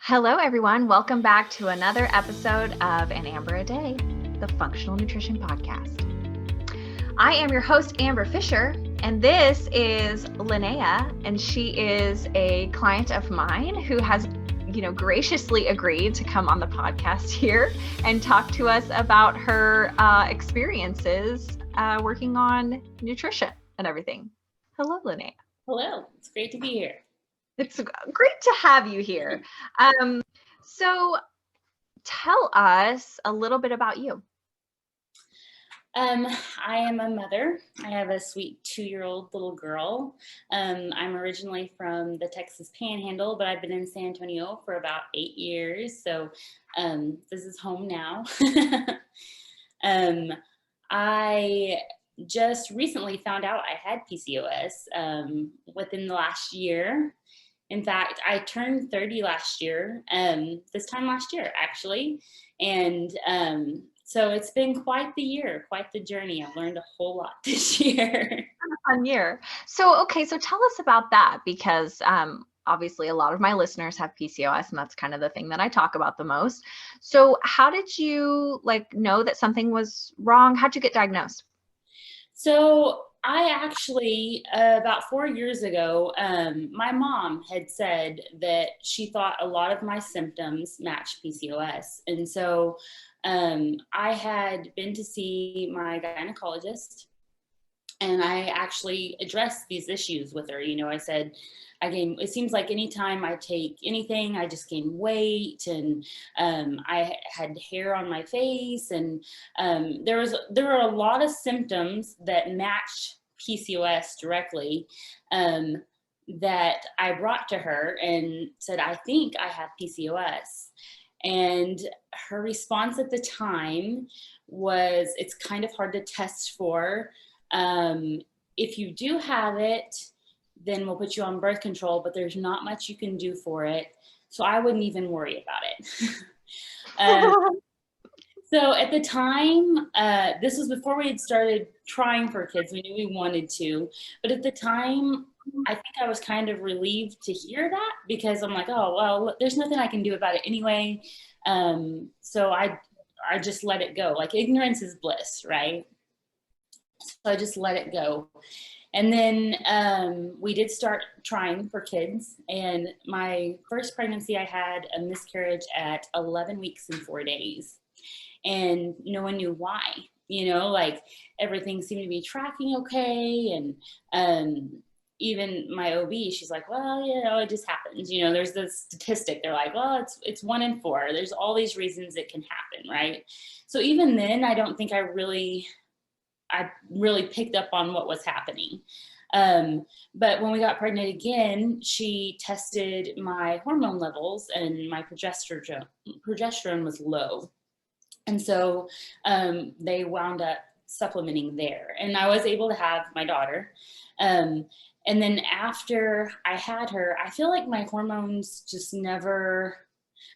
Hello, everyone. Welcome back to another episode of An Amber a Day, the Functional Nutrition Podcast. I am your host, Amber Fisher, and this is Linneya, and she is a client of mine who has, graciously agreed to come on the podcast here and talk to us about her experiences working on nutrition and everything. Hello, Linneya. Hello, it's great to be here. It's great to have you here. So tell us a little bit about you. I am a mother. I have a sweet 2-year-old little girl. I'm originally from the Texas Panhandle, but I've been in San Antonio for about 8 years. So this is home now. I just recently found out I had PCOS within the last year. In fact, I turned 30 last year, this time last year, actually. And so it's been quite the year, quite the journey. I've learned a whole lot this year. Fun year. So tell us about that, because obviously a lot of my listeners have PCOS, and that's kind of the thing that I talk about the most. So how did you know that something was wrong? How'd you get diagnosed? So I actually, about 4 years ago, my mom had said that she thought a lot of my symptoms matched PCOS. And so I had been to see my gynecologist, and I actually addressed these issues with her. I said, it seems like anytime I take anything, I just gain weight, and I had hair on my face, and there were a lot of symptoms that matched PCOS directly that I brought to her and said, I think I have PCOS. And her response at the time was, it's kind of hard to test for. If you do have it, then we'll put you on birth control, but there's not much you can do for it. So I wouldn't even worry about it. So at the time, this was before we had started trying for kids. We knew we wanted to, but at the time, I think I was kind of relieved to hear that, because I'm like, oh, well, there's nothing I can do about it anyway. So I just let it go. Like, ignorance is bliss, right? So I just let it go. And then we did start trying for kids. And my first pregnancy, I had a miscarriage at 11 weeks and 4 days. And no one knew why. Everything seemed to be tracking okay. And even my OB, she's like, well, it just happens. There's this statistic. They're like, well, it's 1 in 4. There's all these reasons it can happen, right? So even then, I don't think I really picked up on what was happening. But when we got pregnant again, she tested my hormone levels, and my progesterone was low. And so they wound up supplementing there. And I was able to have my daughter. And then after I had her, I feel like my hormones just never,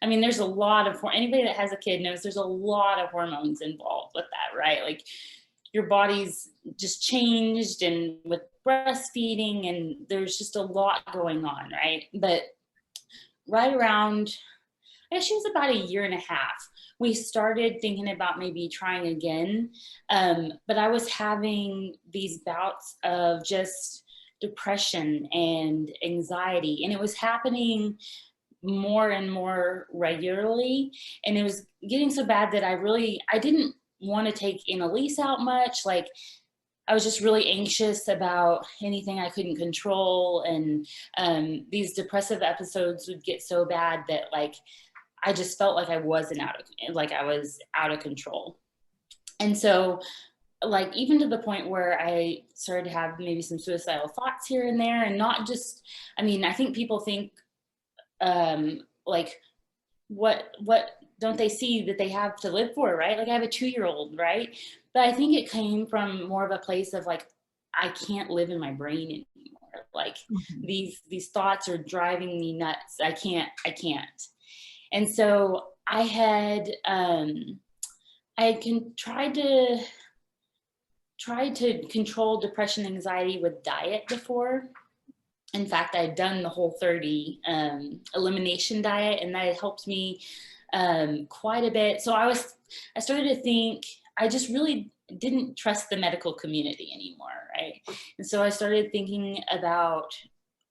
there's a lot of, anybody that has a kid knows there's a lot of hormones involved with that, right? Like, your body's just changed, and with breastfeeding, and there's just a lot going on, right? But right around, I guess she was about 1.5 years, we started thinking about maybe trying again. But I was having these bouts of just depression and anxiety, and it was happening more and more regularly. And it was getting so bad that I didn't want to take Annalise out much. Like, I was just really anxious about anything I couldn't control. And these depressive episodes would get so bad that I just felt like I was out of control. And so even to the point where I started to have maybe some suicidal thoughts here and there, and not just, I think people think, what don't they see that they have to live for, right? Like, I have a 2-year-old, right? But I think it came from more of a place of I can't live in my brain anymore. These thoughts are driving me nuts. I can't. And so I had tried to control depression, anxiety with diet before. In fact, I'd done the Whole30 elimination diet, and that helped me quite a bit. So I started to think, I just really didn't trust the medical community anymore, right? And so I started thinking about,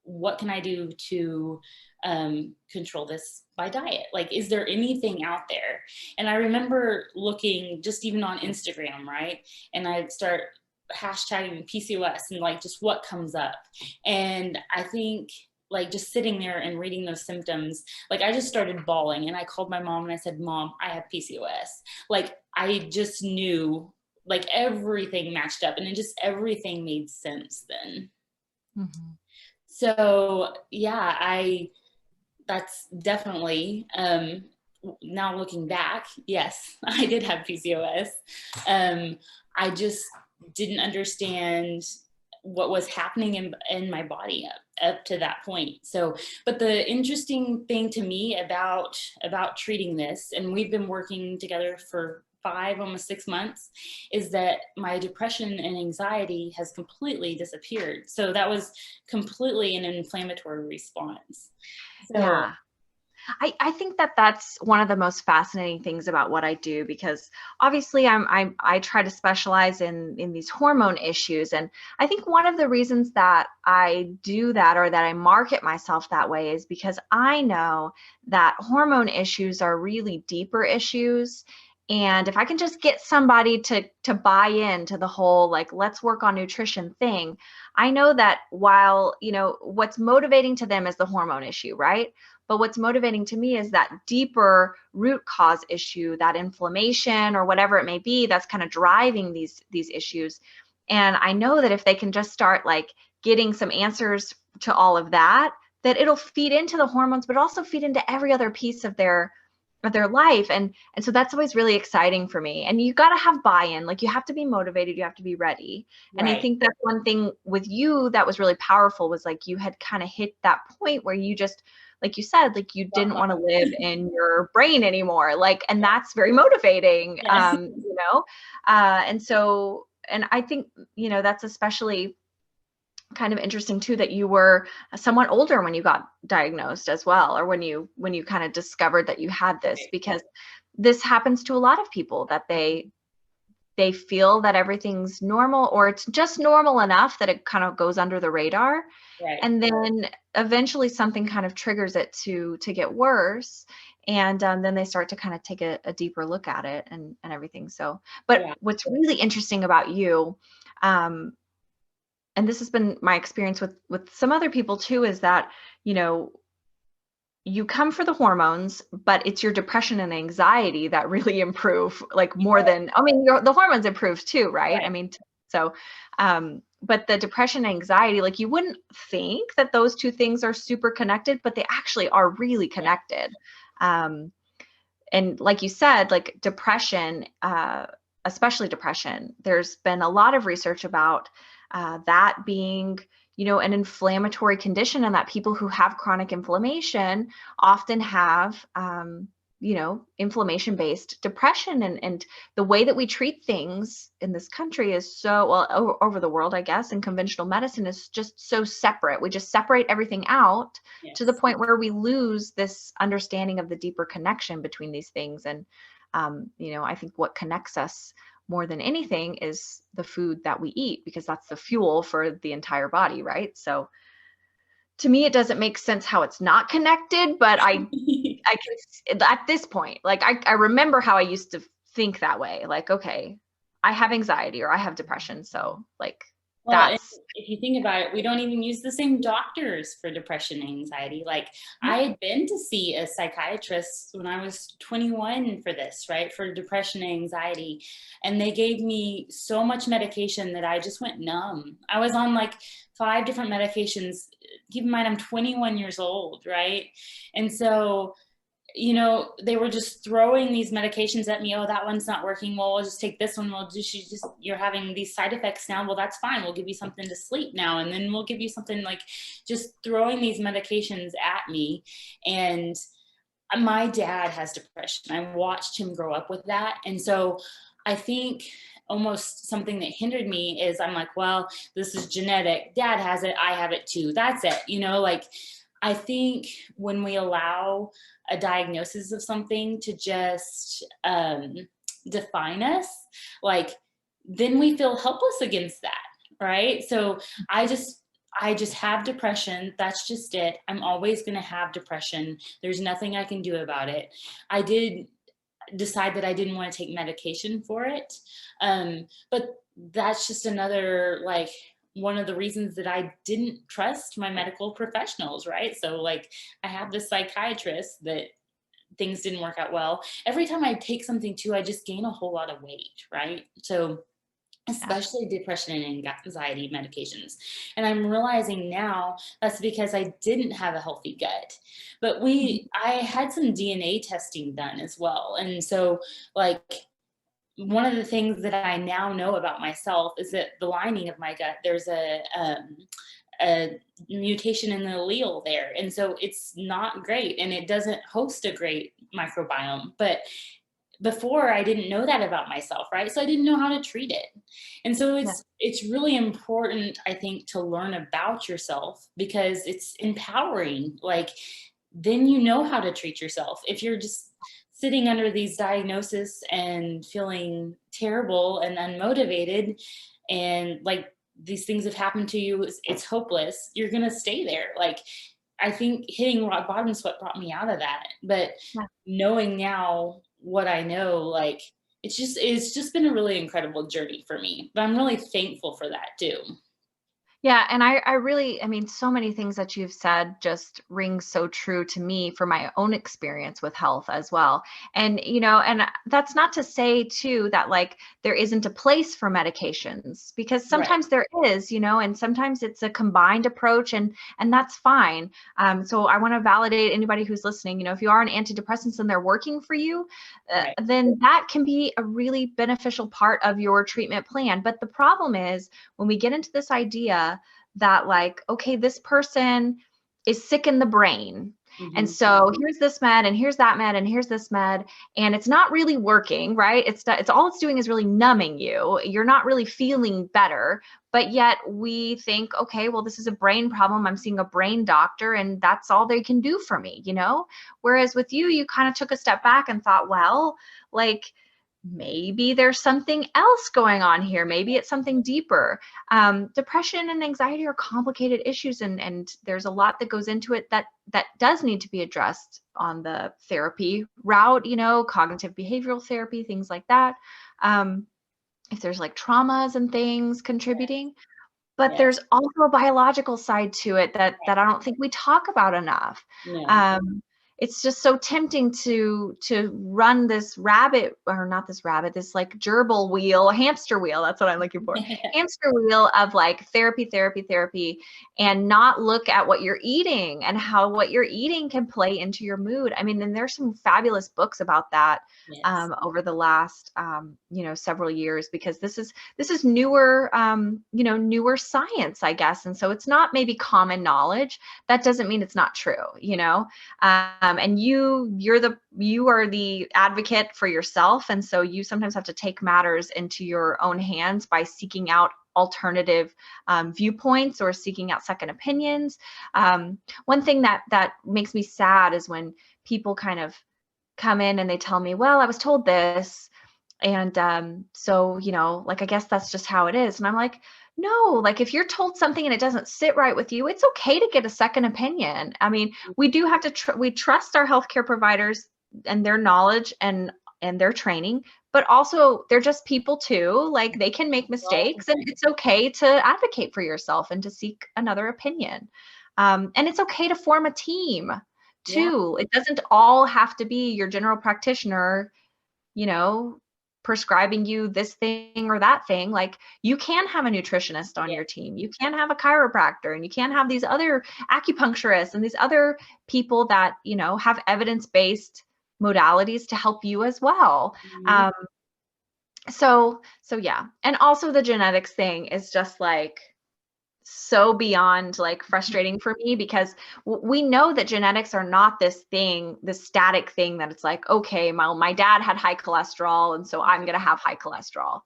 what can I do to control this by diet? Like, is there anything out there? And I remember looking just even on Instagram, right? And I'd start hashtagging PCOS and like just what comes up. And I think like just sitting there and reading those symptoms, like I just started bawling, and I called my mom and I said, Mom, I have PCOS. Like I just knew like everything matched up, and it just everything made sense then. Mm-hmm. So yeah, that's definitely, now looking back, yes, I did have PCOS. I just didn't understand what was happening in my body up to that point. So, but the interesting thing to me about treating this, and we've been working together for 5, almost 6 months, is that my depression and anxiety has completely disappeared. So that was completely an inflammatory response. So, Yeah. I think that that's one of the most fascinating things about what I do, because obviously I try to specialize in these hormone issues. And I think one of the reasons that I do that, or that I market myself that way, is because I know that hormone issues are really deeper issues. And if I can just get somebody to buy into the whole, like, let's work on nutrition thing, I know that while, what's motivating to them is the hormone issue, right? But what's motivating to me is that deeper root cause issue, that inflammation or whatever it may be, that's kind of driving these issues. And I know that if they can just start like getting some answers to all of that, that it'll feed into the hormones, but also feed into every other piece of their life. And so that's always really exciting for me. And you got to have buy-in, like you have to be motivated, you have to be ready. And I right. think that's one thing with you that was really powerful, was like you had kind of hit that point where you just, like you said, like you didn't want to live in your brain anymore. Like, and that's very motivating, Yes. and so, and I think, that's especially kind of interesting too, that you were somewhat older when you got diagnosed as well, or when you kind of discovered that you had this, because this happens to a lot of people, that they feel that everything's normal, or it's just normal enough that it kind of goes under the radar. Right. And then eventually something kind of triggers it to get worse. And then they start to kind of take a deeper look at it and everything. So, but Yeah. what's really interesting about you, and this has been my experience with some other people too, is that, you come for the hormones, but it's your depression and anxiety that really improve, like more than, I mean, the hormones improve too, right? I mean, so, but the depression and anxiety, like you wouldn't think that those two things are super connected, but they actually are really connected. And like you said, like depression, especially depression, there's been a lot of research about that being, an inflammatory condition, and that people who have chronic inflammation often have, inflammation-based depression. And the way that we treat things in this country is so, well, over the world, I guess, and conventional medicine is just so separate. We just separate everything out to the point where we lose this understanding of the deeper connection between these things. And, I think what connects us more than anything is the food that we eat, because that's the fuel for the entire body, right? So to me, it doesn't make sense how it's not connected, but I can, at this point, like I remember how I used to think that way, like, okay, I have anxiety or I have depression. So like, Well, if you think about it, we don't even use the same doctors for depression and anxiety. Like I had been to see a psychiatrist when I was 21 for this, right? For depression and anxiety. And they gave me so much medication that I just went numb. I was on like 5 different medications. Keep in mind, I'm 21 years old, right? And so, they were just throwing these medications at me. Oh, that one's not working. Well, we'll just take this one. You're having these side effects now. Well, that's fine. We'll give you something to sleep now. And then we'll give you something, like just throwing these medications at me. And my dad has depression. I watched him grow up with that. And so I think almost something that hindered me is I'm like, well, this is genetic. Dad has it. I have it too. That's it. Like, I think when we allow a diagnosis of something to just define us, like, then we feel helpless against that, right? So I just have depression. That's just it. I'm always going to have depression. There's nothing I can do about it. I did decide that I didn't want to take medication for it. But that's just another, like, one of the reasons that I didn't trust my medical professionals, right? So, like, I have this psychiatrist that things didn't work out well. Every time I take something too, I just gain a whole lot of weight, right? So, especially depression and anxiety medications. And I'm realizing now that's because I didn't have a healthy gut. But I had some DNA testing done as well. And so, like, one of the things that I now know about myself is that the lining of my gut, there's a mutation in the allele there. And so it's not great, and it doesn't host a great microbiome. But before, I didn't know that about myself, right? So I didn't know how to treat it. And so it's really important, I think, to learn about yourself, because it's empowering. Like, then you know how to treat yourself. If you're just sitting under these diagnoses and feeling terrible and unmotivated, and like these things have happened to you, it's hopeless, you're going to stay there. Like, I think hitting rock bottom is what brought me out of that. But knowing now what I know, like, it's just been a really incredible journey for me. But I'm really thankful for that too. Yeah. And I really, I mean, so many things that you've said just ring so true to me for my own experience with health as well. And, and that's not to say too that like there isn't a place for medications, because sometimes there is, and sometimes it's a combined approach, and that's fine. So I want to validate anybody who's listening. If you are on antidepressants and they're working for you, then that can be a really beneficial part of your treatment plan. But the problem is when we get into this idea that like, okay, this person is sick in the brain. And so here's this med and here's that med and here's this med, and it's not really working, right? It's all it's doing is really numbing you. You're not really feeling better, but yet we think, okay, well, this is a brain problem. I'm seeing a brain doctor and that's all they can do for me, Whereas with you kind of took a step back and thought, well, like, maybe there's something else going on here. Maybe it's something deeper. Depression and anxiety are complicated issues, and there's a lot that goes into it that does need to be addressed on the therapy route, cognitive behavioral therapy, things like that. If there's like traumas and things contributing, but there's also a biological side to it that I don't think we talk about enough. It's just so tempting to run this like gerbil wheel, hamster wheel. That's what I'm looking for. Hamster wheel of like therapy, and not look at what you're eating and how what you're eating can play into your mood. I mean, and there's some fabulous books about that over the last, several years, because this is newer, newer science, I guess. And so it's not maybe common knowledge. That doesn't mean it's not true, and you are the advocate for yourself. And so you sometimes have to take matters into your own hands by seeking out alternative viewpoints or seeking out second opinions. One thing that makes me sad is when people kind of come in and they tell me, well, I was told this. And so, like, I guess that's just how it is. And I'm like, no, like if you're told something and it doesn't sit right with you, it's okay to get a second opinion. I mean, we do have to, we trust our healthcare providers and their knowledge and their training, but also they're just people too. Like, they can make mistakes, and it's okay to advocate for yourself and to seek another opinion. And it's okay to form a team too. It doesn't all have to be your general practitioner, prescribing you this thing or that thing. Like, you can have a nutritionist on your team. You can have a chiropractor, and you can have these other acupuncturists and these other people that, have evidence-based modalities to help you as well. So yeah. And also the genetics thing is just like so beyond like frustrating for me, because we know that genetics are not this thing, this static thing that it's like, okay, my dad had high cholesterol, and so I'm going to have high cholesterol.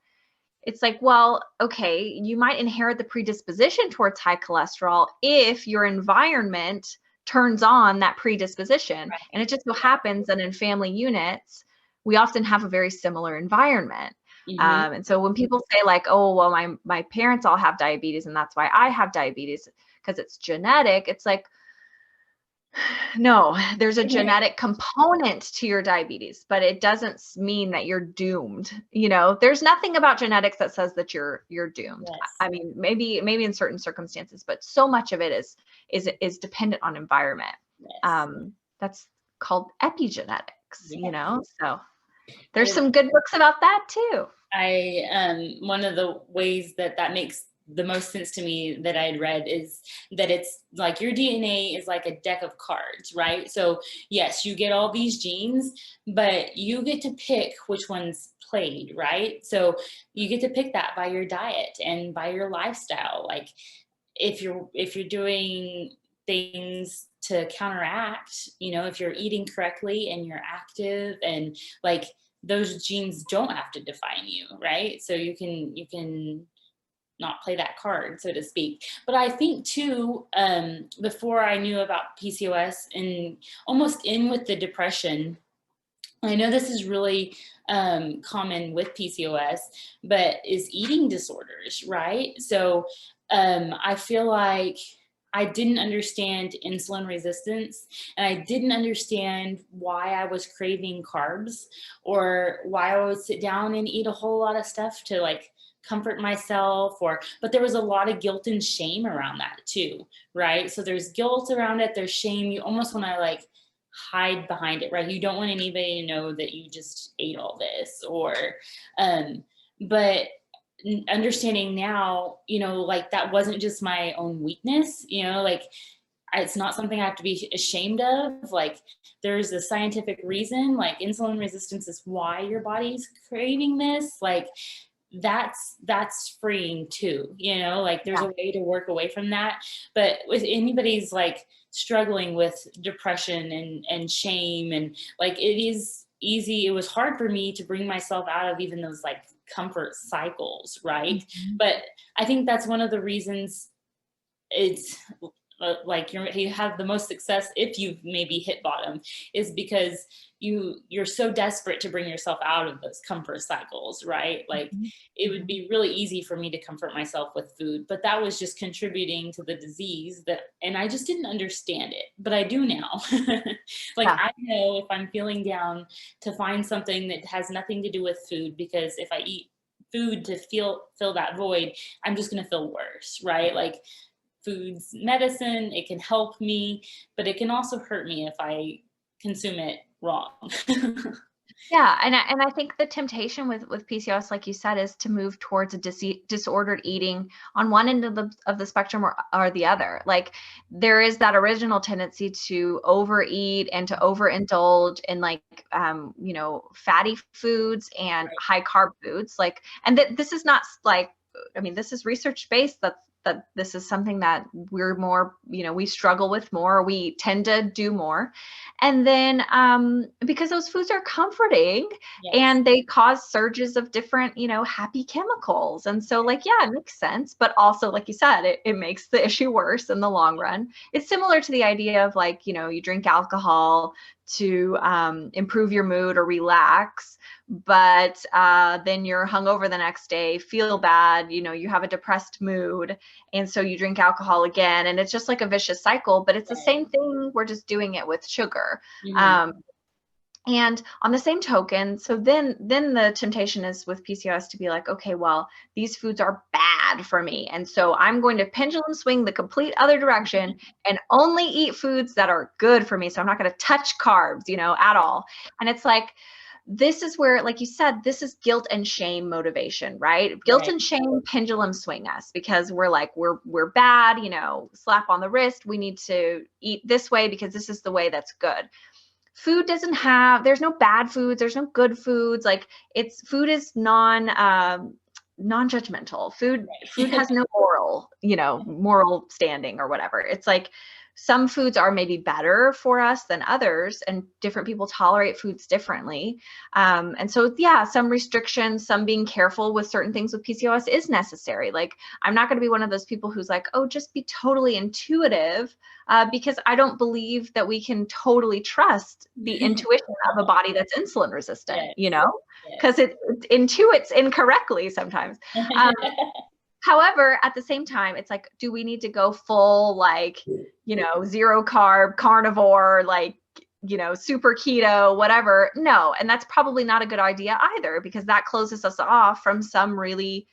It's like, well, okay, you might inherit the predisposition towards high cholesterol if your environment turns on that predisposition. Right. And it just so happens that in family units, we often have a very similar environment. And so when people say like, oh, well, my parents all have diabetes and that's why I have diabetes because it's genetic, it's like, no, there's a genetic component to your diabetes, but it doesn't mean that you're doomed. There's nothing about genetics that says that you're doomed. Yes. I mean, maybe in certain circumstances, but so much of it is dependent on environment. Yes. That's called epigenetics, Yes. So there's some good books about that too. One of the ways that makes the most sense to me that I'd read is that it's like your DNA is like a deck of cards, right? So yes, you get all these genes, but you get to pick which ones played, right? So you get to pick that by your diet and by your lifestyle. Like if you're doing things to counteract, if you're eating correctly and you're active, and like those genes don't have to define you, right? So you can not play that card, so to speak. But I think too, before I knew about PCOS and almost in with the depression, I know this is really common with PCOS, but is eating disorders, right? So I feel like I didn't understand insulin resistance, and I didn't understand why I was craving carbs, or why I would sit down and eat a whole lot of stuff to like comfort myself, but there was a lot of guilt and shame around that too, right? So there's guilt around it, there's shame. You almost want to like hide behind it, right? You don't want anybody to know that you just ate all this, but understanding now, like that wasn't just my own weakness, like it's not something I have to be ashamed of. Like there's a scientific reason, like insulin resistance is why your body's craving this. Like that's freeing too, like there's a way to work away from that. But with anybody's like struggling with depression and shame, and like it is easy, it was hard for me to bring myself out of even those like comfort cycles, right? But I think that's one of the reasons it's like you have the most success if you've maybe hit bottom, is because you're so desperate to bring yourself out of those comfort cycles, right? Like it would be really easy for me to comfort myself with food, but that was just contributing to the disease and I just didn't understand it, but I do now. Like I know if I'm feeling down to find something that has nothing to do with food, because if I eat food to fill that void, I'm just going to feel worse, right? Like food's medicine, it can help me, but it can also hurt me if I consume it wrong. Yeah, and I think the temptation with PCOS, like you said, is to move towards a disordered eating on one end of the spectrum or the other. Like there is that original tendency to overeat and to overindulge in like fatty foods and high carb foods. Like, and this is not like, I mean, this is research based. That this is something that we're more, we struggle with more, we tend to do more. And then because those foods are comforting and they cause surges of different, happy chemicals. And so like, yeah, it makes sense. But also, like you said, it makes the issue worse in the long run. It's similar to the idea of like, you drink alcohol to improve your mood or relax, but then you're hungover the next day, feel bad, you have a depressed mood, and so you drink alcohol again, and it's just like a vicious cycle. But it's the same thing, we're just doing it with sugar. And on the same token, so then the temptation is with PCOS to be like, okay, well, these foods are bad for me, and so I'm going to pendulum swing the complete other direction and only eat foods that are good for me. So I'm not going to touch carbs, at all. And it's like, this is where, like you said, this is guilt and shame motivation, right? Guilt and shame pendulum swing us, because we're like, we're bad, slap on the wrist. We need to eat this way because this is the way that's good. Food there's no bad foods. There's no good foods. Like food is non-judgmental. Food has no moral standing or whatever. It's like some foods are maybe better for us than others, and different people tolerate foods differently. And so, yeah, some restrictions, some being careful with certain things with PCOS is necessary. Like, I'm not going to be one of those people who's like, oh, just be totally intuitive, because I don't believe that we can totally trust the intuition of a body that's insulin resistant, because it intuits incorrectly sometimes. However, at the same time, it's like, do we need to go full, like, zero carb, carnivore, like, super keto, whatever? No. And that's probably not a good idea either, because that closes us off from some really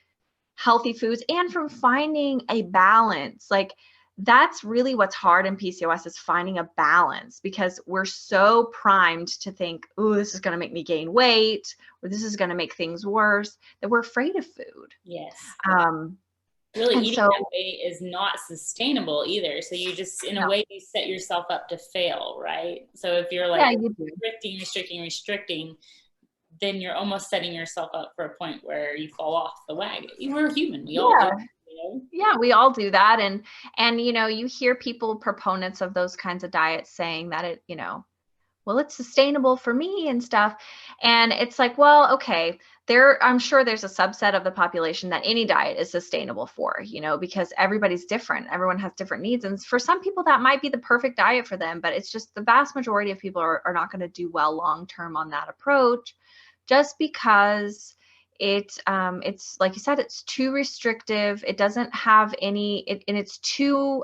healthy foods and from finding a balance. Like, that's really what's hard in PCOS, is finding a balance, because we're so primed to think, oh, this is going to make me gain weight, or this is going to make things worse, that we're afraid of food. Yes. Really, eating that way is not sustainable either. So you just, in a way, you set yourself up to fail, right? So if you're like restricting, then you're almost setting yourself up for a point where you fall off the wagon. We're human. We all do. Yeah, we all do that. And you hear people, proponents of those kinds of diets, saying that it, well, it's sustainable for me and stuff. And it's like, well, okay, I'm sure there's a subset of the population that any diet is sustainable for, because everybody's different. Everyone has different needs. And for some people, that might be the perfect diet for them, but it's just the vast majority of people are not going to do well long-term on that approach, just because it's like you said, it's too restrictive. It doesn't have and it's too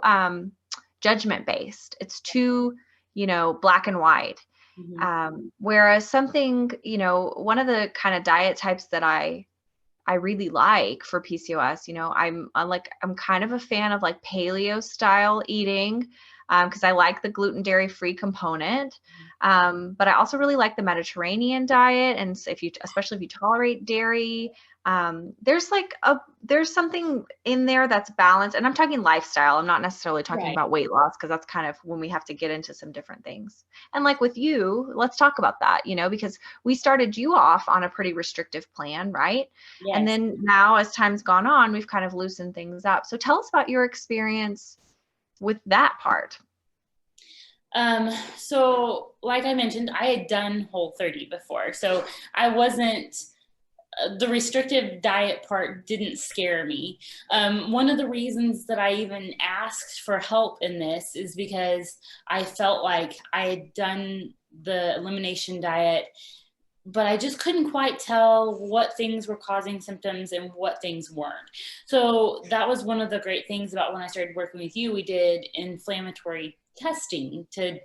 judgment based. It's too, black and white. Mm-hmm. Whereas something, one of the kind of diet types that I really like for PCOS, I'm kind of a fan of like paleo style eating, because I like the gluten dairy free component. But I also really like the Mediterranean diet. And especially if you tolerate dairy, there's something in there that's balanced. And I'm talking lifestyle. I'm not necessarily talking about weight loss, because that's kind of when we have to get into some different things. And like with you, let's talk about that, because we started you off on a pretty restrictive plan, right? Yes. And then now, as time's gone on, we've kind of loosened things up. So tell us about your experience with that part. So like I mentioned, I had done Whole30 before, so I wasn't, the restrictive diet part didn't scare me. One of the reasons that I even asked for help in this is because I felt like I had done the elimination diet, but I just couldn't quite tell what things were causing symptoms and what things weren't. So that was one of the great things about when I started working with you. We did inflammatory testing to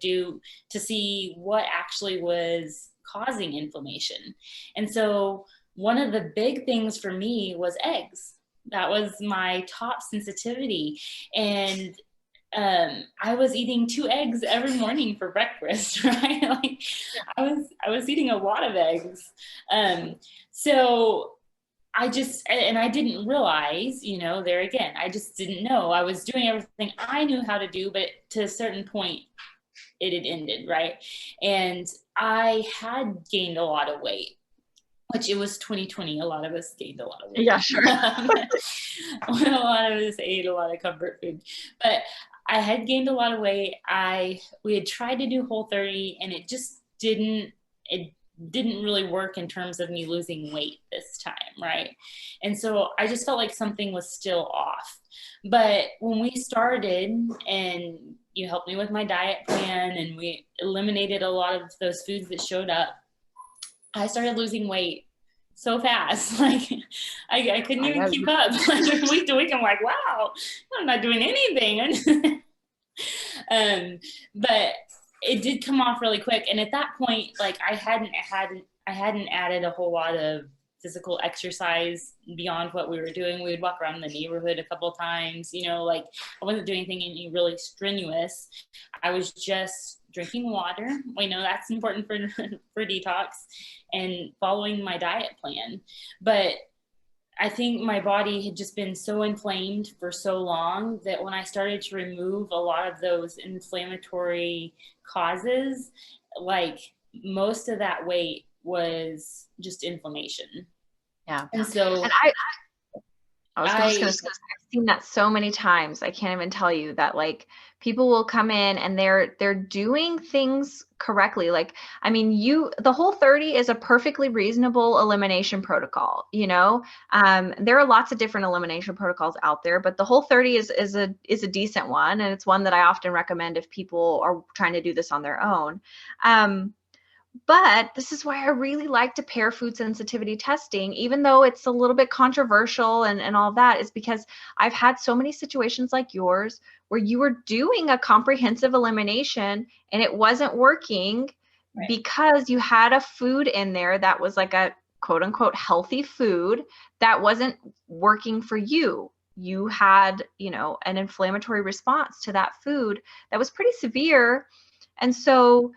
see what actually was causing inflammation. And so one of the big things for me was eggs. That was my top sensitivity. And I was eating 2 eggs every morning for breakfast, right? Like I was eating a lot of eggs. So I didn't realize, there again, I just didn't know. I was doing everything I knew how to do, but to a certain point, it had ended, right? And I had gained a lot of weight, which it was 2020. A lot of us gained a lot of weight. Yeah, sure. A lot of us ate a lot of comfort food, but I had gained a lot of weight. We had tried to do Whole30, and it just didn't really work in terms of me losing weight this time, right? And so I just felt like something was still off. But when we started and you helped me with my diet plan and we eliminated a lot of those foods that showed up, I started losing weight so fast. Like I couldn't even keep up. Like week to week, I'm like, wow, I'm not doing anything. But it did come off really quick. And at that point, like I hadn't added a whole lot of physical exercise beyond what we were doing. We would walk around the neighborhood a couple of times, like I wasn't doing anything really strenuous. I was just drinking water. We know that's important for detox, and following my diet plan. But I think my body had just been so inflamed for so long that when I started to remove a lot of those inflammatory causes, like most of that weight was just inflammation. Yeah. And so I was just gonna say, I've seen that so many times. I can't even tell you that, like, people will come in and they're doing things correctly. Like, I mean, the Whole30 is a perfectly reasonable elimination protocol, you know? There are lots of different elimination protocols out there, but the Whole30 is a decent one, and it's one that I often recommend if people are trying to do this on their own. But this is why I really like to pair food sensitivity testing, even though it's a little bit controversial and all that, is because I've had so many situations like yours where you were doing a comprehensive elimination and it wasn't working because you had a food in there that was like a quote unquote healthy food that wasn't working for you. You had, an inflammatory response to that food that was pretty severe. And so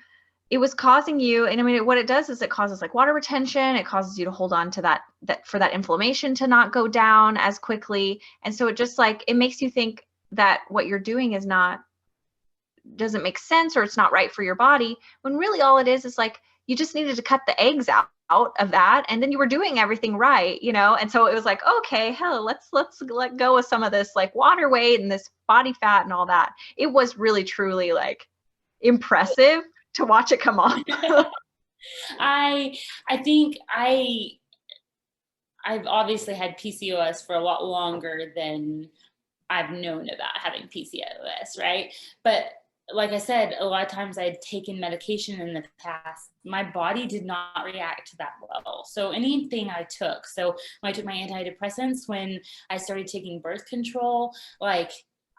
it was causing you, and I mean, what it does is it causes like water retention. It causes you to hold on to that for that inflammation to not go down as quickly. And so it just like, it makes you think that what you're doing doesn't make sense, or it's not right for your body, when really all it is like, you just needed to cut the eggs out of that, and then you were doing everything right, And so it was like, okay, hell, let's let go of some of this like water weight and this body fat and all that. It was really truly like impressive to watch it come off. I think I've obviously had PCOS for a lot longer than I've known about having PCOS, right? But like I said, a lot of times I'd taken medication in the past. My body did not react to that well. So anything I took, so when I took my antidepressants, when I started taking birth control, like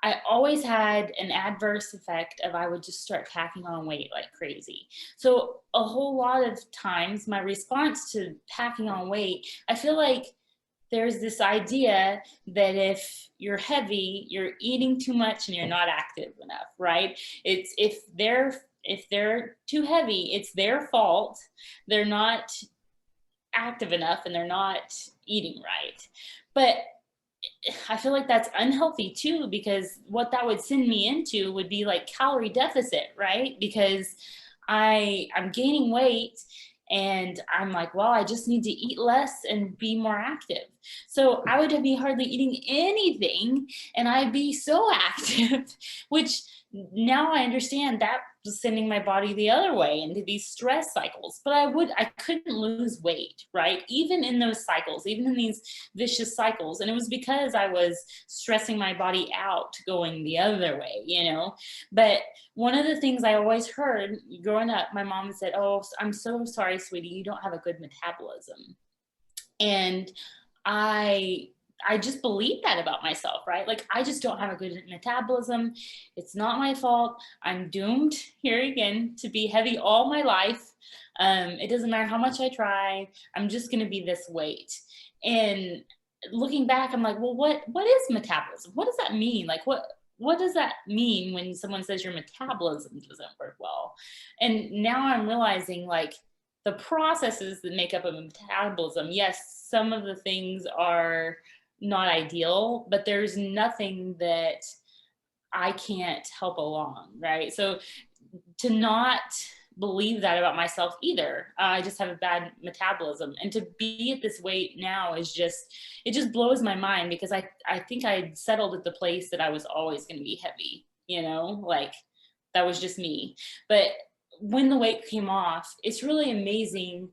I always had an adverse effect of I would just start packing on weight like crazy. So a whole lot of times my response to packing on weight, I feel like there's this idea that if you're heavy, you're eating too much and you're not active enough, right? It's if they're too heavy, it's their fault. They're not active enough and they're not eating right. But I feel like that's unhealthy too, because what that would send me into would be like calorie deficit, right? Because I'm gaining weight and I'm like, well, I just need to eat less and be more active. So I would be hardly eating anything and I'd be so active, which now I understand that was sending my body the other way into these stress cycles. But I couldn't lose weight, right? Even in those cycles, even in these vicious cycles. And it was because I was stressing my body out going the other way. But one of the things I always heard growing up, my mom said, "Oh, I'm so sorry, sweetie, you don't have a good metabolism." And I just believe that about myself, right? Like, I just don't have a good metabolism. It's not my fault. I'm doomed, here again, to be heavy all my life. It doesn't matter how much I try. I'm just going to be this weight. And looking back, I'm like, well, what is metabolism? What does that mean? Like, what does that mean when someone says your metabolism doesn't work well? And now I'm realizing, like, the processes that make up a metabolism, yes, some of the things are not ideal, but there's nothing that I can't help along, right? So to not believe that about myself either. I just have a bad metabolism. And to be at this weight now it just blows my mind, because I think I'd settled at the place that I was always going to be heavy, like that was just me. But when the weight came off, it's really amazing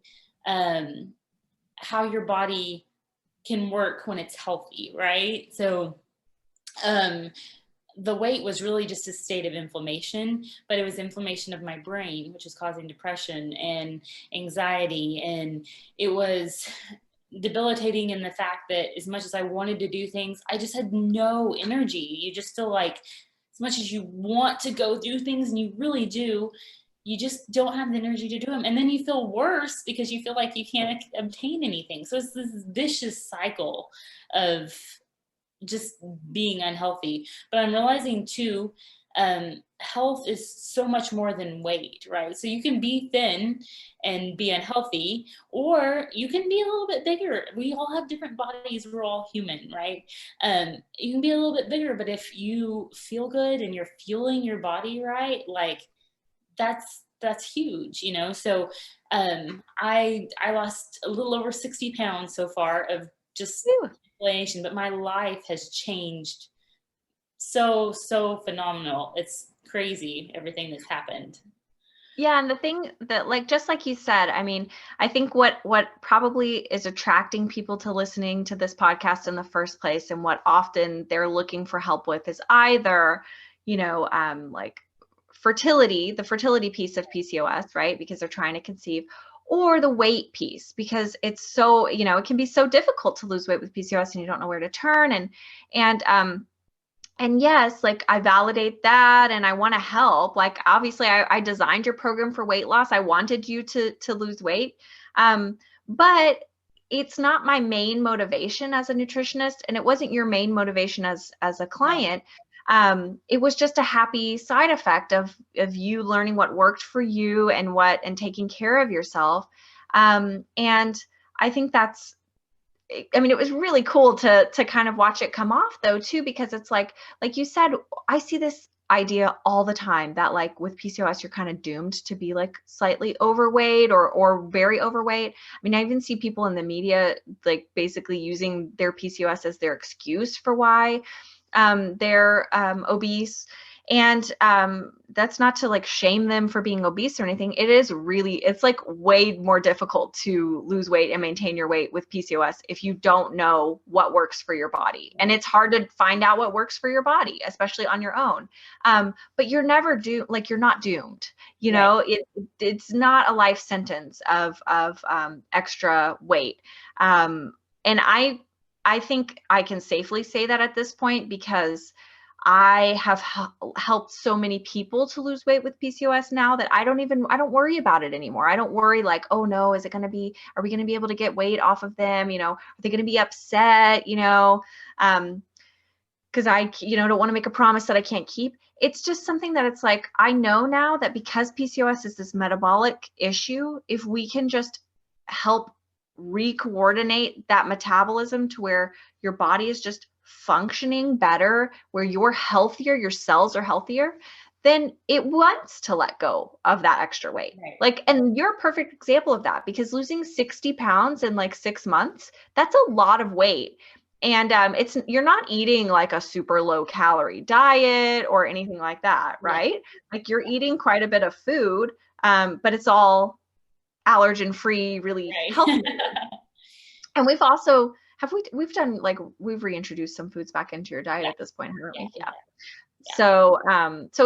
how your body can work when it's healthy, right? So the weight was really just a state of inflammation, but it was inflammation of my brain, which is causing depression and anxiety. And it was debilitating in the fact that as much as I wanted to do things, I just had no energy. You just feel like as much as you want to go do things, and you really do, you just don't have the energy to do them. And then you feel worse because you feel like you can't obtain anything. So it's this vicious cycle of just being unhealthy. But I'm realizing too, health is so much more than weight, right? So you can be thin and be unhealthy, or you can be a little bit bigger. We all have different bodies. We're all human, right? You can be a little bit bigger, but if you feel good and you're fueling your body right, like that's huge, So I lost a little over 60 pounds so far of just explanation, but my life has changed so phenomenal. It's crazy everything that's happened. Yeah, and the thing that, like, just like you said, I mean, I think what probably is attracting people to listening to this podcast in the first place, and what often they're looking for help with, is either, like the fertility piece of PCOS, right? Because they're trying to conceive, or the weight piece, because it's so, it can be so difficult to lose weight with PCOS and you don't know where to turn. And yes, like, I validate that and I want to help. Like, obviously I designed your program for weight loss. I wanted you to lose weight. But it's not my main motivation as a nutritionist, and it wasn't your main motivation as a client. It was just a happy side effect of you learning what worked for you and taking care of yourself. And I think it was really cool to kind of watch it come off, though, too, because it's like you said, I see this idea all the time that, like, with PCOS, you're kind of doomed to be like slightly overweight or very overweight. I mean, I even see people in the media, like, basically using their PCOS as their excuse for why they're obese. And that's not to, like, shame them for being obese or anything. It's like way more difficult to lose weight and maintain your weight with PCOS if you don't know what works for your body. And it's hard to find out what works for your body, especially on your own. But you're never doomed. Like, you're not doomed. It's not a life sentence of extra weight. And I think I can safely say that at this point, because I have helped so many people to lose weight with PCOS now that I don't worry about it anymore. I don't worry, like, oh no, are we going to be able to get weight off of them? Are they going to be upset? Because I, don't want to make a promise that I can't keep. It's just something that it's like, I know now that because PCOS is this metabolic issue, if we can just help re-coordinate that metabolism to where your body is just functioning better, where you're healthier, your cells are healthier, then it wants to let go of that extra weight. Right. Like, and you're a perfect example of that, because losing 60 pounds in like 6 months, that's a lot of weight. And you're not eating like a super low calorie diet or anything like that, right? Like, you're eating quite a bit of food, but it's all allergen free, really healthy. And we've also we've done, like, we've reintroduced some foods back into your diet at this point, haven't we? Yeah. So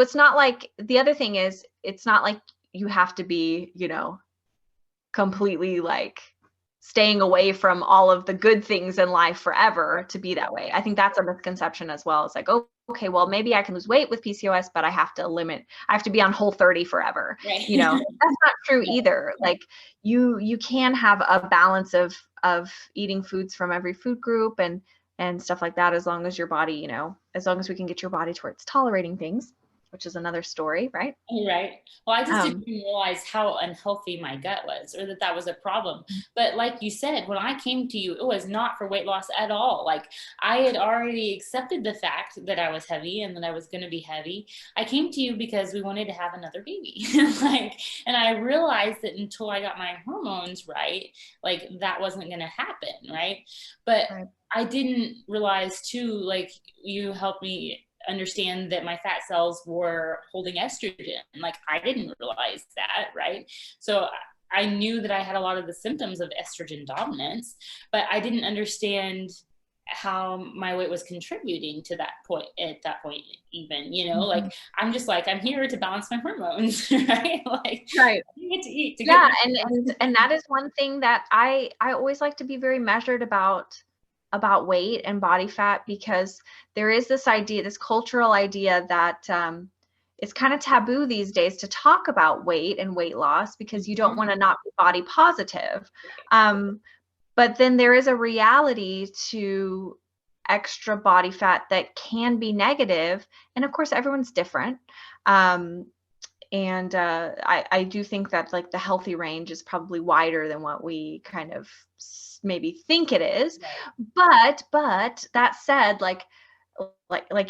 it's not like, the other thing is, it's not like you have to be, completely, like, staying away from all of the good things in life forever to be that way. I think that's a misconception as well. It's like, oh, okay, well, maybe I can lose weight with PCOS, but I have to be on Whole30 forever. Right. That's not true either. Like, you can have a balance of eating foods from every food group and stuff like that, as long as your body, as long as we can get your body to where it's tolerating things, which is another story, right? Right. Well, I just didn't realize how unhealthy my gut was, or that was a problem. But like you said, when I came to you, it was not for weight loss at all. Like, I had already accepted the fact that I was heavy and that I was going to be heavy. I came to you because we wanted to have another baby. And I realized that until I got my hormones right, like, that wasn't going to happen. Right. But I didn't realize too, like, you helped me understand that my fat cells were holding estrogen. Like, I didn't realize that, right? So I knew that I had a lot of the symptoms of estrogen dominance, but I didn't understand how my weight was contributing to that point, even, like, I'm just like, I'm here to balance my hormones, right? Like, right. I need to eat to get and that is one thing that I always like to be very measured about weight and body fat, because there is this cultural idea that it's kind of taboo these days to talk about weight and weight loss, because you don't want to not be body positive. But then there is a reality to extra body fat that can be negative. And of course, everyone's different. And I do think that, like, the healthy range is probably wider than what we kind of maybe think it is. But that said, like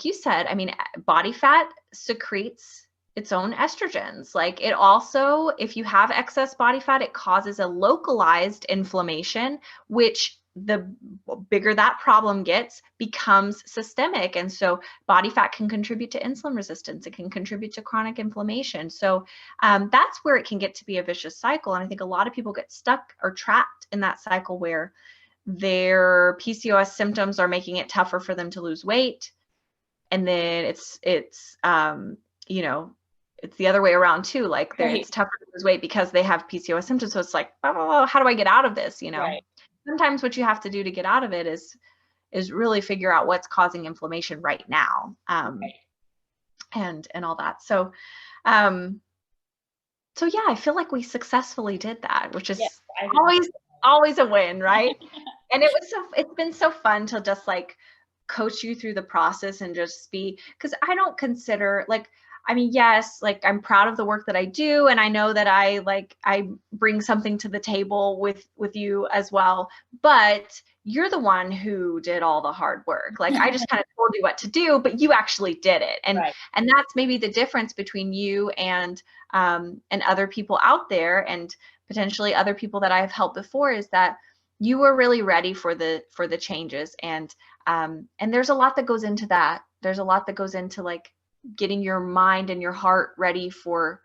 you said, I mean, body fat secretes its own estrogens. Like, it also, if you have excess body fat, it causes a localized inflammation, which the bigger that problem gets, becomes systemic. And so body fat can contribute to insulin resistance. It can contribute to chronic inflammation. So that's where it can get to be a vicious cycle. And I think a lot of people get stuck or trapped in that cycle where their PCOS symptoms are making it tougher for them to lose weight. And then it's you know, it's the other way around too. Like it's tougher to lose weight because they have PCOS symptoms. So it's like, oh, how do I get out of this? You know, Right. Sometimes what you have to do to get out of it is really figure out what's causing inflammation right now. And all that. So, so yeah, I feel like we successfully did that, which is always a win, right? And it's been so fun to just like coach you through the process and just be, because I don't consider like, I mean, yes, like I'm proud of the work that I do. And I know that I bring something to the table with you as well, but you're the one who did all the hard work. Like I just kind of told you what to do, but you actually did it. And, and that's maybe the difference between you and other people out there, and potentially other people that I've helped before, is that you were really ready for the changes. And there's a lot that goes into that. There's a lot that goes into like getting your mind and your heart ready for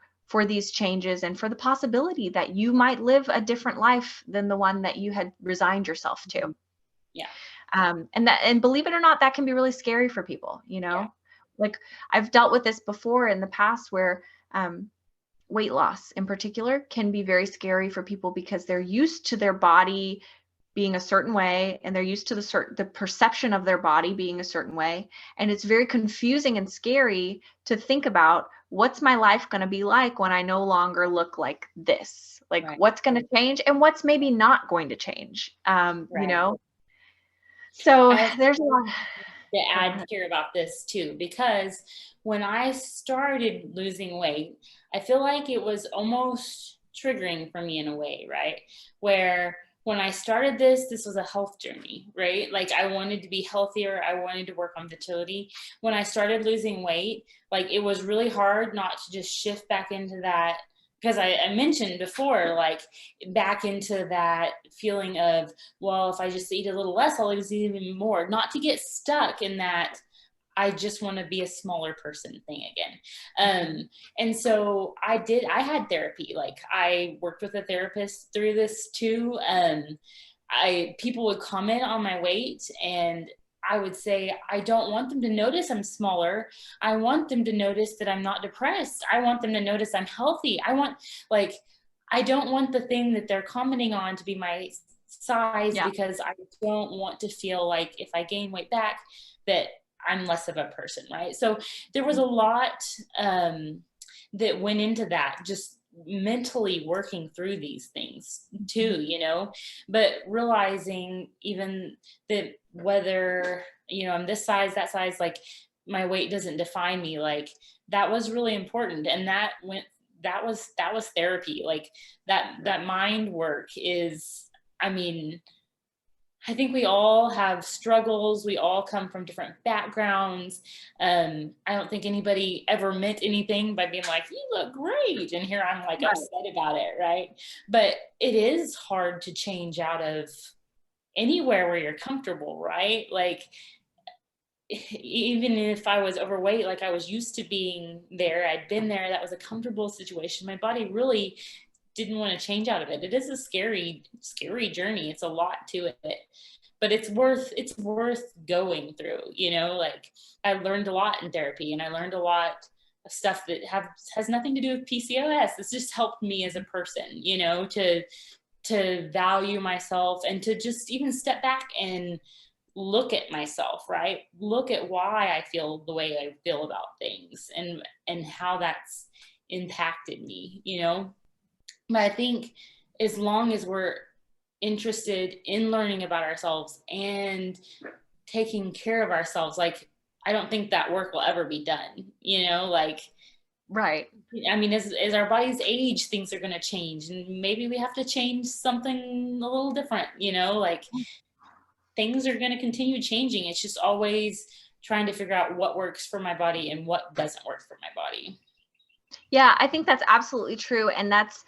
these changes, and for the possibility that you might live a different life than the one that you had resigned yourself to. Yeah. And believe it or not, that can be really scary for people, you know. Like I've dealt with this before in the past where weight loss in particular can be very scary for people because they're used to their body being a certain way, and they're used to the perception of their body being a certain way. And it's very confusing and scary to think about, what's my life going to be like when I no longer look like this? Like what's going to change and what's maybe not going to change, you know? So there's a lot to add here about this too, because when I started losing weight, I feel like it was almost triggering for me in a way, right? Where when I started this was a health journey, right? Like I wanted to be healthier. I wanted to work on fertility. When I started losing weight, like it was really hard not to just shift back into that, because I mentioned before, like back into that feeling of, well, if I just eat a little less, I'll lose even more. Not to get stuck in that I just want to be a smaller person thing again. And so I had therapy. Like I worked with a therapist through this too. People would comment on my weight, and I would say, I don't want them to notice I'm smaller. I want them to notice that I'm not depressed. I want them to notice I'm healthy. I don't want the thing that they're commenting on to be my size, because I don't want to feel like if I gain weight back that I'm less of a person, right? So there was a lot that went into that, just mentally working through these things too, you know, but realizing even that whether, you know, I'm this size, that size, like my weight doesn't define me, like that was really important. And that was therapy. Like that mind work is, I mean, I think we all have struggles. We all come from different backgrounds. I don't think anybody ever meant anything by being like, you look great. And here I'm like upset about it, right? But it is hard to change out of anywhere where you're comfortable, right? Like, even if I was overweight, like I was used to being there, I'd been there, that was a comfortable situation. My body really didn't want to change out of it. It is a scary journey. It's a lot to it, but it's worth going through, you know. Like I learned a lot in therapy, and I learned a lot of stuff that has nothing to do with PCOS. It's just helped me as a person, you know, to value myself, and to just even step back and look at myself, right? Look at why I feel the way I feel about things, and how that's impacted me, you know. But I think as long as we're interested in learning about ourselves and taking care of ourselves, like I don't think that work will ever be done, you know, like, right. I mean, as our bodies age, things are going to change, and maybe we have to change something a little different, you know, like things are going to continue changing. It's just always trying to figure out what works for my body and what doesn't work for my body. Yeah, I think that's absolutely true. And that's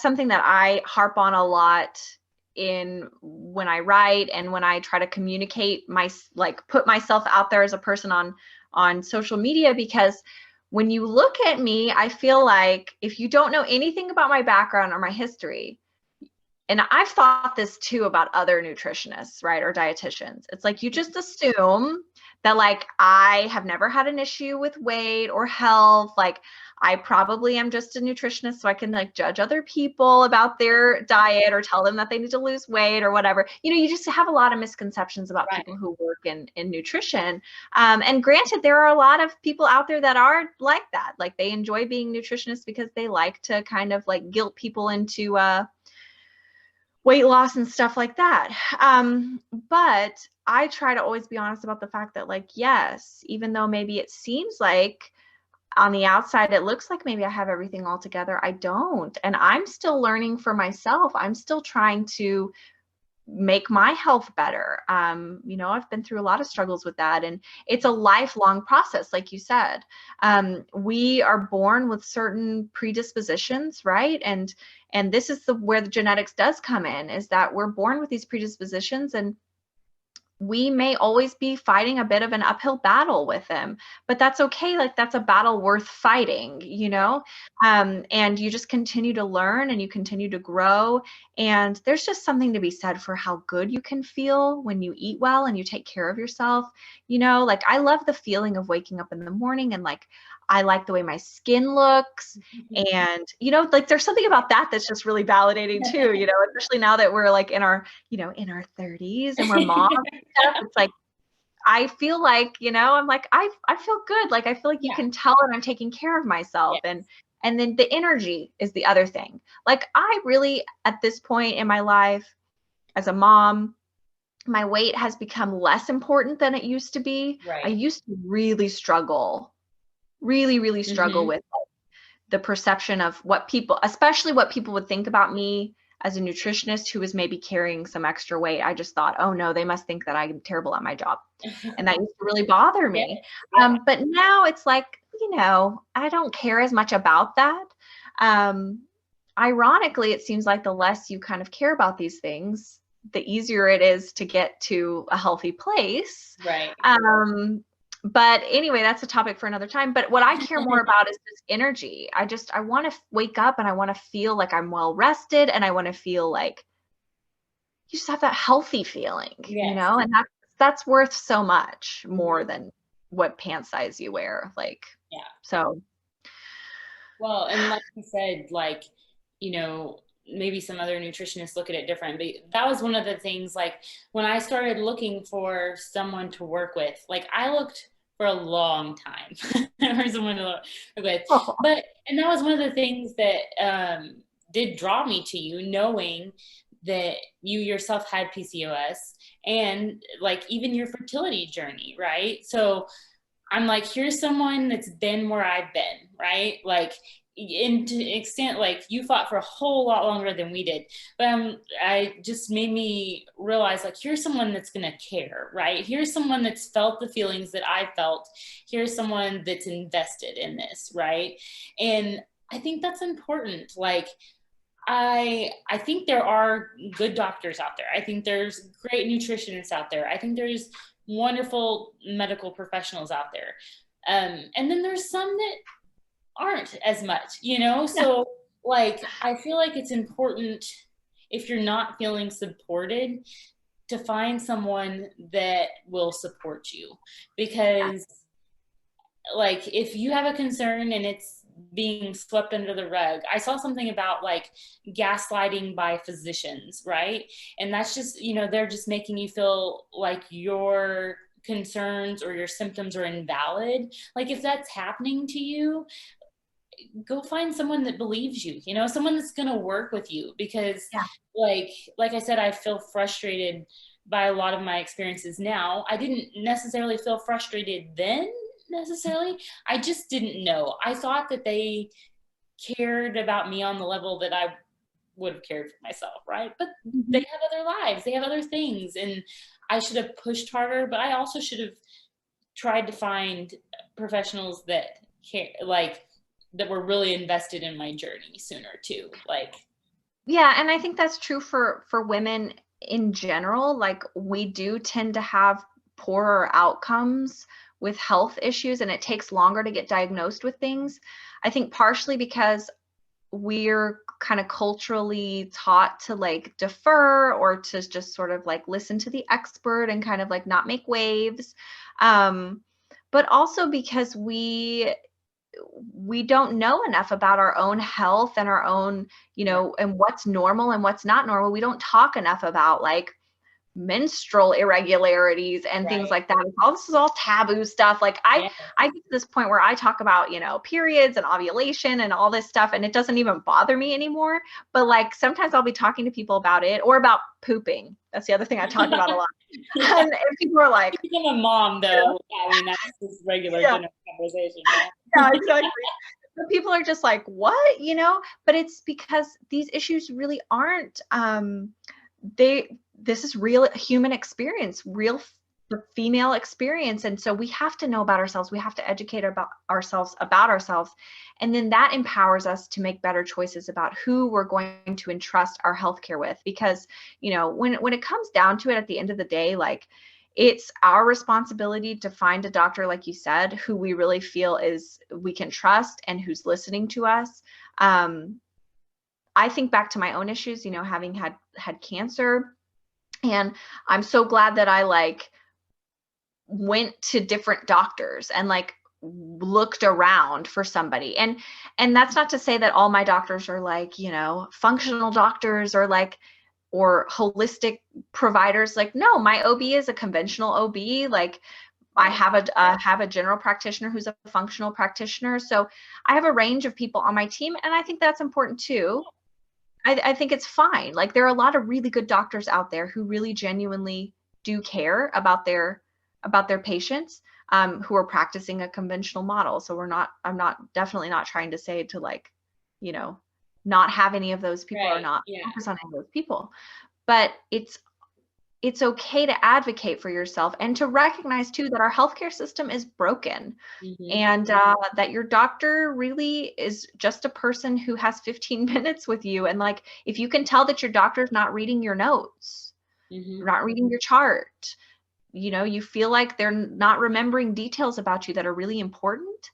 something that I harp on a lot in when I write and when I try to communicate put myself out there as a person on social media, because when you look at me, I feel like if you don't know anything about my background or my history, and I've thought this too about other nutritionists, right, or dietitians, it's like you just assume that like I have never had an issue with weight or health. Like I probably am just a nutritionist, so I can like judge other people about their diet or tell them that they need to lose weight or whatever. You just have a lot of misconceptions about Right. people who work in nutrition. And granted, there are a lot of people out there that are like that. Like they enjoy being nutritionists because they like to kind of like guilt people into weight loss and stuff like that. But I try to always be honest about the fact that like, yes, even though maybe it seems like on the outside, it looks like maybe I have everything all together, I don't. And I'm still learning for myself. I'm still trying to make my health better. I've been through a lot of struggles with that, and it's a lifelong process. Like you said, we are born with certain predispositions, right? And this is where the genetics does come in, is that we're born with these predispositions, and we may always be fighting a bit of an uphill battle with them, but that's okay. Like that's a battle worth fighting, and you just continue to learn and you continue to grow. And there's just something to be said for how good you can feel when you eat well and you take care of yourself. Like I love the feeling of waking up in the morning and like, I like the way my skin looks. And, like there's something about that that's just really validating too, especially now that we're like in our 30s and we're moms and stuff. It's like, I feel like, I'm like, I feel good. Like, I feel like you can tell that I'm taking care of myself. Yes. And then the energy is the other thing. Like I really, at this point in my life as a mom, my weight has become less important than it used to be. Right. I used to really struggle with the perception of what people, especially what people would think about me as a nutritionist who was maybe carrying some extra weight. I just thought, oh no, they must think that I'm terrible at my job. And that used to really bother me. Yeah. But now it's like, I don't care as much about that. Ironically, it seems like the less you kind of care about these things, the easier it is to get to a healthy place. Right. But anyway, that's a topic for another time. But what I care more about is this energy. I want to wake up and I want to feel like I'm well rested, and I want to feel like you just have that healthy feeling, and that's worth so much more than what pant size you wear. Like, so. Well, and like you said, like, maybe some other nutritionists look at it different, but that was one of the things, like when I started looking for someone to work with, like I looked for a long time for someone to work with. And that was one of the things that did draw me to you, knowing that you yourself had PCOS and like even your fertility journey, right? So I'm like, here's someone that's been where I've been, right? Like, to an extent, like you fought for a whole lot longer than we did, but I just made me realize, like, here's someone that's gonna care, right? Here's someone that's felt the feelings that I felt. Here's someone that's invested in this, right? And I think that's important. Like, I think there are good doctors out there. I think there's great nutritionists out there. I think there's wonderful medical professionals out there. And then there's some that aren't as much, So like, I feel like it's important, if you're not feeling supported, to find someone that will support you. Because like, if you have a concern and it's being swept under the rug, I saw something about like gaslighting by physicians, right? And that's just, they're just making you feel like your concerns or your symptoms are invalid. Like, if that's happening to you, go find someone that believes you, someone that's going to work with you. Because like I said, I feel frustrated by a lot of my experiences now. I didn't necessarily feel frustrated then necessarily. I just didn't know. I thought that they cared about me on the level that I would have cared for myself, right? But they have other lives, they have other things, and I should have pushed harder, but I also should have tried to find professionals that care, like, that were really invested in my journey sooner too. Like, Yeah, and I think that's true for women in general. Like, we do tend to have poorer outcomes with health issues, and it takes longer to get diagnosed with things. I think partially because we're kind of culturally taught to like defer or to just sort of like listen to the expert and kind of like not make waves. Um, but also because we don't know enough about our own health and our own, and what's normal and what's not normal. We don't talk enough about like menstrual irregularities and things Right. like that. This is all taboo stuff. Like Yeah. I get to this point where I talk about, periods and ovulation and all this stuff, and it doesn't even bother me anymore. But like sometimes I'll be talking to people about it, or about pooping. That's the other thing I talk about a lot. Yeah. And people are like, You become a mom, though. I mean, that's just regular yeah, dinner conversation, right? yeah, exactly. But people are just like, what? But it's because these issues really aren't, this is real human experience, real female experience. And so we have to know about ourselves. We have to educate about ourselves. And then that empowers us to make better choices about who we're going to entrust our healthcare with. Because, when it comes down to it, at the end of the day, like, it's our responsibility to find a doctor, like you said, who we really feel is we can trust and who's listening to us. I think back to my own issues, having had cancer, and I'm so glad that I like went to different doctors and like looked around for somebody. And that's not to say that all my doctors are like, functional doctors or like, or holistic providers. Like, no, my OB is a conventional OB. Like, I have a general practitioner who's a functional practitioner. So I have a range of people on my team, and I think that's important too. I think it's fine. Like, there are a lot of really good doctors out there who really genuinely do care about their patients, who are practicing a conventional model. So I'm not definitely not trying to say to like, you know, not have any of those people or Right. not Yeah. focus on any of those people. But it's okay to advocate for yourself and to recognize too that our healthcare system is broken, Mm-hmm. and that your doctor really is just a person who has 15 minutes with you. And like, if you can tell that your doctor's not reading your notes, Mm-hmm. not reading your chart, you feel like they're not remembering details about you that are really important,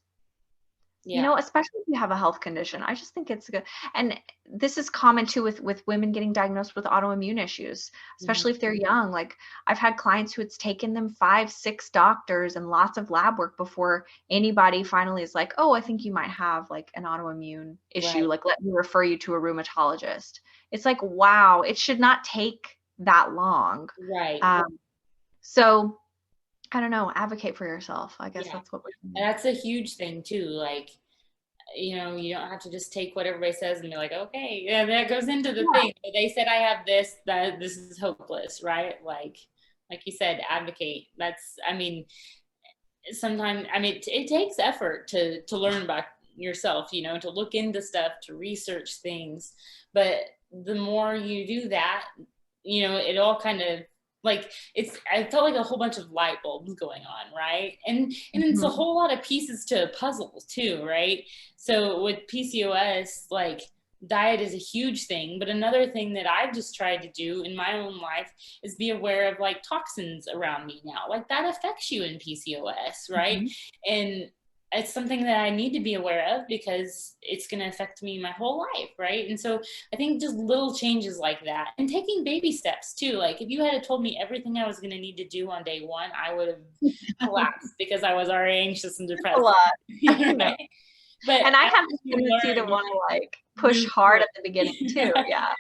Yeah. especially if you have a health condition. I just think it's good. And this is common too with women getting diagnosed with autoimmune issues, Mm-hmm. especially if they're young. Like, I've had clients who it's taken them 5, 6 doctors and lots of lab work before anybody finally is like, oh, I think you might have like an autoimmune issue. Right. Like, let me refer you to a rheumatologist. It's like, wow, it should not take that long. Right. So I don't know, advocate for yourself. I guess Yeah. that's what we're And doing. that's a huge thing too. Like, you don't have to just take what everybody says and be like, okay, yeah, that goes into the Yeah. thing. They said I have this, that this is hopeless, right? Like you said, advocate. That's, I mean, sometimes, I mean, it takes effort to learn about yourself, to look into stuff, to research things. But the more you do that, it all kind of, like, I felt like a whole bunch of light bulbs going on, right? And it's a Mhm. whole lot of pieces to puzzles too, right? So with PCOS, like, diet is a huge thing, but another thing that I've just tried to do in my own life is be aware of like toxins around me now. Like, that affects you in PCOS, right? Mhm. And it's something that I need to be aware of because it's going to affect me my whole life, right? And so I think just little changes like that, and taking baby steps too. Like, if you had told me everything I was going to need to do on day one, I would have collapsed because I was already anxious and A depressed. lot. I know. Right? But And I as have this you tendency to learn, you want to like push move hard through at the beginning too. it. Yeah.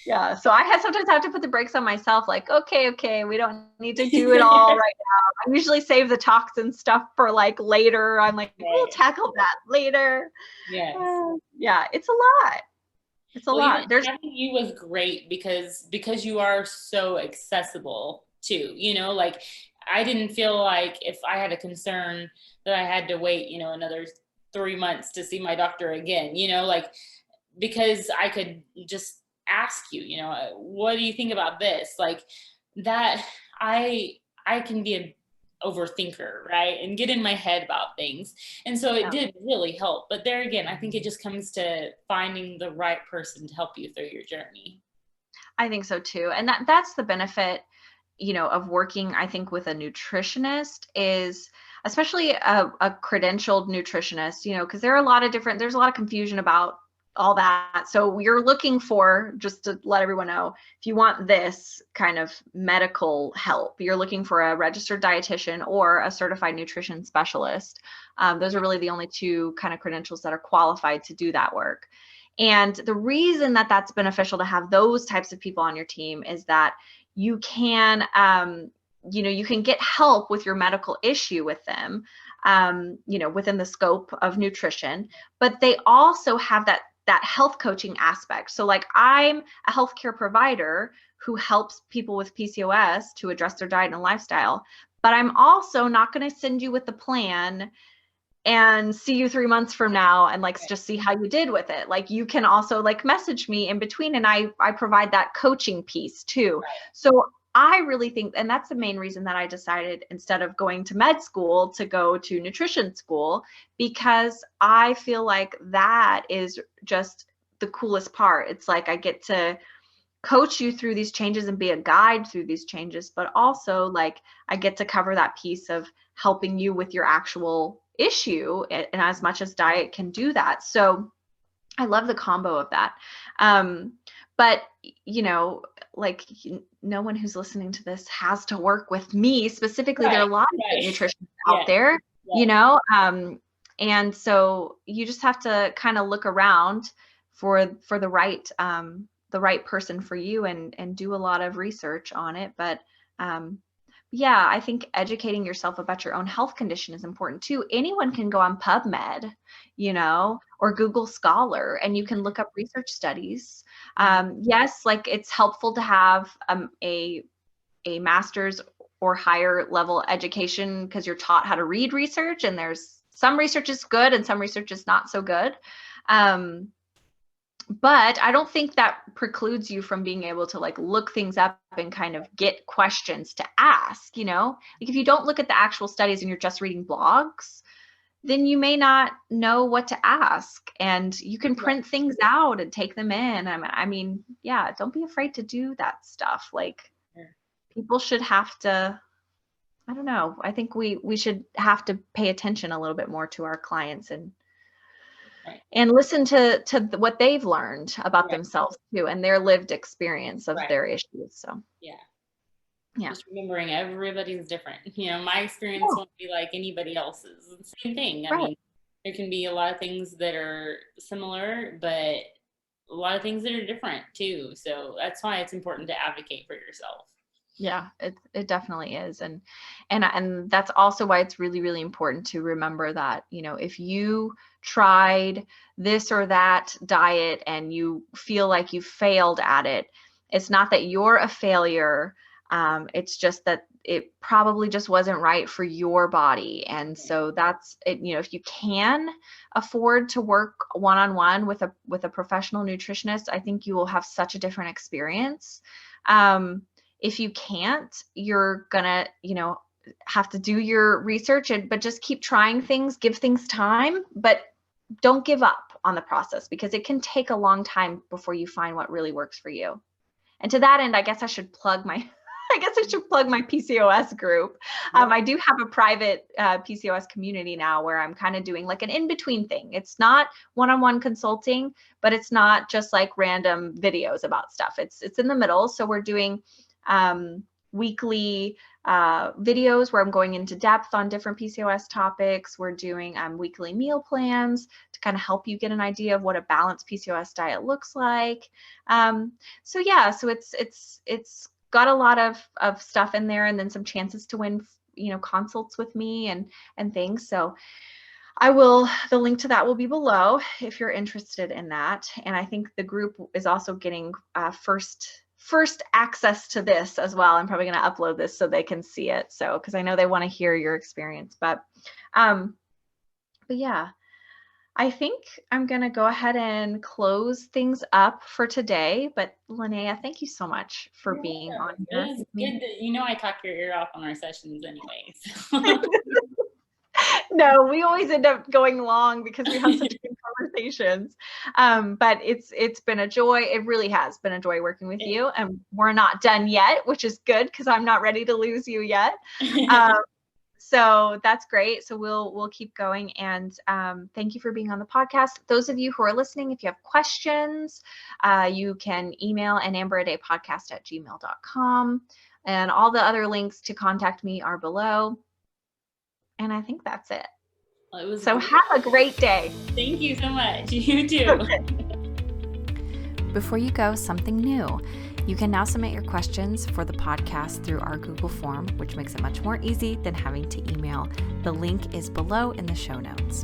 Yeah. So sometimes have to put the brakes on myself, like, okay, we don't need to do it all right now. I usually save the toxin stuff for like later. I'm like, we'll Right. tackle that later. Yes. Yeah, it's a lot. It's a Well, even lot. There's having you was great because you are so accessible too. Like, I didn't feel like if I had a concern that I had to wait, another 3 months to see my doctor again. Like, because I could just ask you, what do you think about this? Like that, I can be a overthinker, right? And get in my head about things. And so it did really help. But there again, I think it just comes to finding the right person to help you through your journey. I think so too. And that's the benefit, of working, I think, with a nutritionist, is especially a credentialed nutritionist, because there's a lot of confusion about all that. So you're looking for, just to let everyone know, if you want this kind of medical help, you're looking for a registered dietitian or a certified nutrition specialist. Those are really the only two kind of credentials that are qualified to do that work. And the reason that that's beneficial to have those types of people on your team is that you can, you can get help with your medical issue with them, within the scope of nutrition, but they also have that health coaching aspect. So like, I'm a healthcare provider who helps people with PCOS to address their diet and lifestyle, but I'm also not going to send you with the plan and see you 3 months from now and just see how you did with it. Like, you can also message me in between, and I provide that coaching piece too. So I really think, and that's the main reason that I decided, instead of going to med school, to go to nutrition school, because I feel like that is just the coolest part. It's like, I get to coach you through these changes and be a guide through these changes, but also I get to cover that piece of helping you with your actual issue, and as much as diet can do that. So I love the combo of that. But no one who's listening to this has to work with me specifically. There are a lot of nutritionists out there, and so you just have to kind of look around for the right person for you, and do a lot of research on it. But yeah, I think educating yourself about your own health condition is important too. Anyone can go on PubMed, or Google Scholar, and you can look up research studies. Yes, it's helpful to have a master's or higher level education, because you're taught how to read research, and there's some research is good and some research is not so good. But I don't think that precludes you from being able to look things up and kind of get questions to ask, if you don't look at the actual studies and you're just reading blogs, then you may not know what to ask, and you can print things out and take them in. I mean, yeah, don't be afraid to do that stuff. People should have to, I don't know. I think we should have to pay attention a little bit more to our clients, and listen to what they've learned about themselves too, and their lived experience of their issues. So yeah, just remembering everybody's different. My experience won't be like anybody else's. Same thing. I mean, there can be a lot of things that are similar, but a lot of things that are different too. So that's why it's important to advocate for yourself. Yeah, it definitely is. And that's also why it's really, really important to remember that, if you tried this or that diet and you feel like you failed at it, it's not that you're a failure. It's just that it probably just wasn't right for your body. And so that's it. If you can afford to work one-on-one with a professional nutritionist, I think you will have such a different experience. If you can't, you're gonna, have to do your research, but just keep trying things, give things time, but don't give up on the process, because it can take a long time before you find what really works for you. And to that end, I guess I should plug my PCOS group. I do have a private PCOS community now, where I'm kind of doing an in-between thing. It's not one-on-one consulting, but it's not just random videos about stuff. It's in the middle. So we're doing weekly videos where I'm going into depth on different PCOS topics. We're doing weekly meal plans to kind of help you get an idea of what a balanced PCOS diet looks like. So yeah, so it's got a lot of stuff in there, and then some chances to win, consults with me and things. So the link to that will be below if you're interested in that. And I think the group is also getting first access to this as well. I'm probably going to upload this so they can see it. So, because I know they want to hear your experience, but yeah, I think I'm going to go ahead and close things up for today. But Linneya, thank you so much for being on It here. was good that, I talk your ear off on our sessions anyways. No, we always end up going long because we have such good conversations. But it's been a joy. It really has been a joy working with you. And we're not done yet, which is good because I'm not ready to lose you yet. So that's great. So we'll keep going. And thank you for being on the podcast. Those of you who are listening, if you have questions, you can email anamberadaypodcast@gmail.com. And all the other links to contact me are below. And I think that's it. So have a great day. Thank you so much. You too. Okay. Before you go, something new. You can now submit your questions for the podcast through our Google form, which makes it much more easy than having to email. The link is below in the show notes.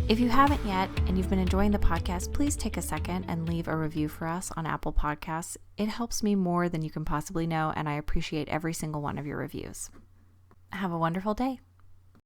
If you haven't yet and you've been enjoying the podcast, please take a second and leave a review for us on Apple Podcasts. It helps me more than you can possibly know, and I appreciate every single one of your reviews. Have a wonderful day.